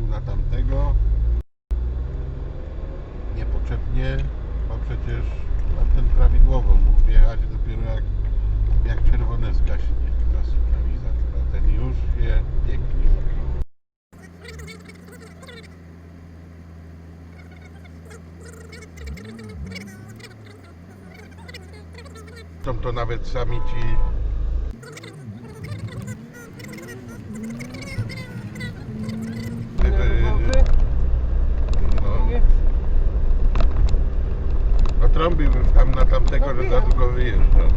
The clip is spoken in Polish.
tam na tamtego. Niepotrzebnie, bo przecież tamten prawidłowo mógł wjechać dopiero jak czerwone zgaśnie ta sygnalizacja. A ten już je pięknie. To nawet sami ci otrąbił już tam na tamtego, że za długo wyjeżdżał.